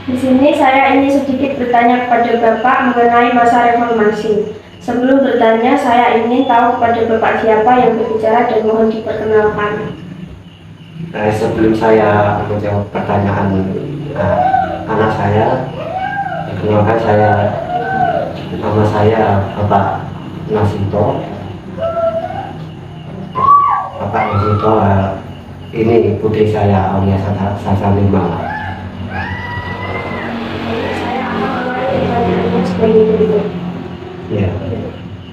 Di sini saya ingin sedikit bertanya kepada Bapak mengenai masa reformasi. Sebelum bertanya, saya ingin tahu kepada Bapak siapa yang berbicara dan mohon diperkenalkan. Sebelum saya menjawab pertanyaan anak saya, perkenalkan nama saya Bapak Nasinto. Bapak Nasinto, ini putri saya Aulia Sasalima. Ya.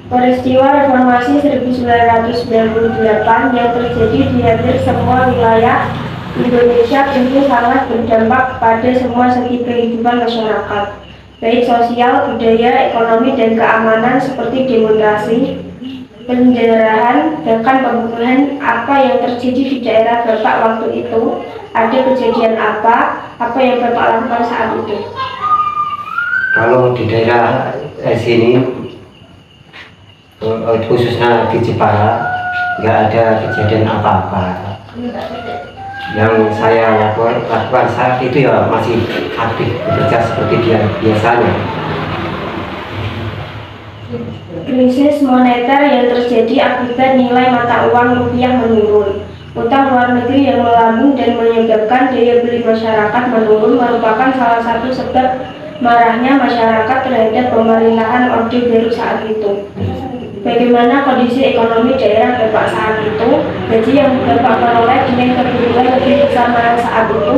Peristiwa reformasi 1998 yang terjadi di hampir semua wilayah Indonesia tentu sangat berdampak pada semua segi kehidupan masyarakat, baik sosial, budaya, ekonomi, dan keamanan seperti demonstrasi, penjarahan, bahkan pembunuhan. Apa yang terjadi di daerah Bapak waktu itu? Ada kejadian apa yang Bapak lakukan saat itu? Kalau di daerah sini, khususnya di Jepara, nggak ada kejadian apa-apa. Yang saya lakukan saat itu ya masih aktif bekerja seperti biasanya. Krisis moneter yang terjadi akibat nilai mata uang rupiah menurun, utang luar negeri yang melambung dan menyebabkan daya beli masyarakat menurun merupakan salah satu sebab marahnya masyarakat terhadap pemerintahan Orde Baru saat itu. Bagaimana kondisi ekonomi daerah Bapak saat itu? Gaji yang Bapak peroleh dengan kebutuhan lebih besar mana saat itu?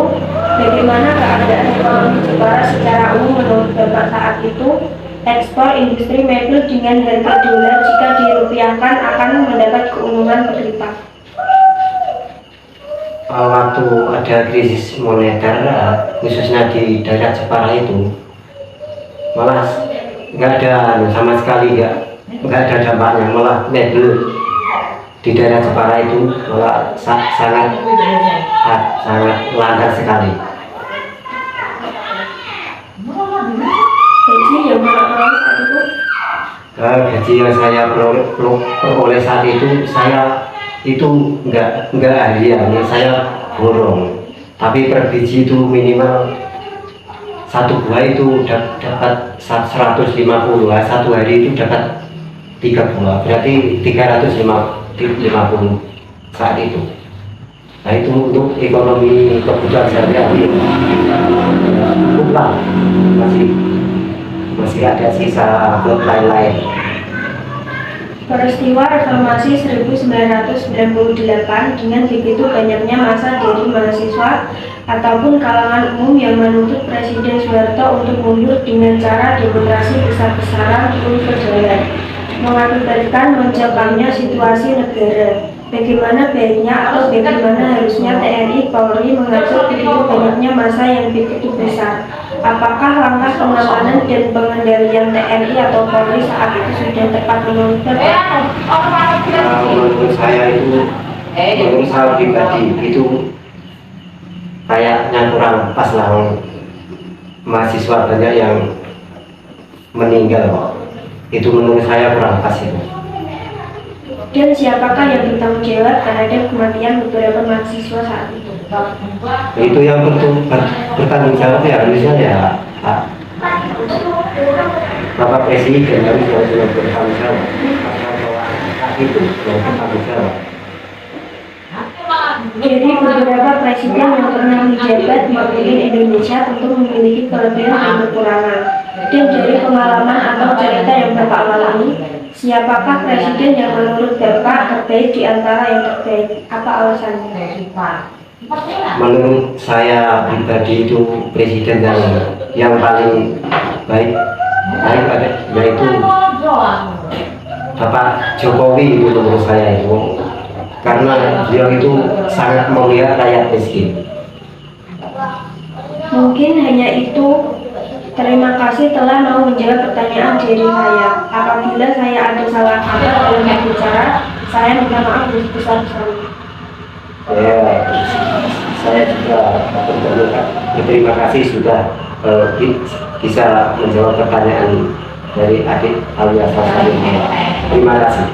Bagaimana keadaan ekonomi Jepara secara umum menurut Bapak saat itu? Ekspor industri mebel dengan harga dolar jika dirupiahkan akan mendapat keuntungan berlipat. Waktu ada krisis moneter, khususnya di daerah Jepara itu, malah nggak ada sama sekali, nggak ada dampaknya. Malah mebel di daerah Jepara itu malah sangat langka sekali. Gaji yang Bapak peroleh saat itu? Gaji yang saya peroleh saat itu, saya itu nggak harian, saya borong. Tapi per biji itu minimal satu buah itu dapat 150, satu hari itu dapat 3 buah, berarti 350 saat itu. Nah itu untuk ekonomi kebutuhan sehari-hari cukup lah, masih ada sisa buat lain-lain. Peristiwa reformasi 1998 dengan begitu banyaknya massa dari mahasiswa ataupun kalangan umum yang menuntut Presiden Soeharto untuk mundur dengan cara demonstrasi besar-besaran turun ke jalan, mengakibatkan mencekamnya situasi negara. Bagaimana baiknya atau bagaimana harusnya TNI Polri mengatur begitu banyaknya massa yang begitu besar? Apakah langkah pengamanan dan pengendalian TNI atau Polri saat itu sudah tepat menurut Bapak? Menurut saya pribadi itu kayaknya kurang pas lah. Mahasiswa banyak yang meninggal, itu menurut saya kurang pas itu. Dan siapakah yang bertanggung jawab terhadap kematian beberapa mahasiswa saat itu? Itu yang bertanggung jawab ya harusnya ya Bapak Presiden harus bertanggung jawab. Itu yang bertanggung jawab. Jadi beberapa presiden yang pernah menjabat memimpin Indonesia tentu memiliki kelebihan dan kekurangan. Dan dari pengalaman atau cerita yang Bapak alami, siapakah presiden yang menurut Bapak terbaik di antara yang terbaik? Apa alasannya? Menurut saya pribadi itu presiden yang paling baik yaitu Bapak Jokowi. Itu menurut saya itu, karena beliau itu sangat melihat rakyat miskin. Mungkin hanya itu. Terima kasih telah mau menjawab pertanyaan dari saya. Apabila saya ada salah kata dalam berbicara, saya minta maaf besar-besarnya. Ya, saya juga berterima kasih sudah bisa menjawab pertanyaan dari adik Aulia Sasalima. Terima kasih.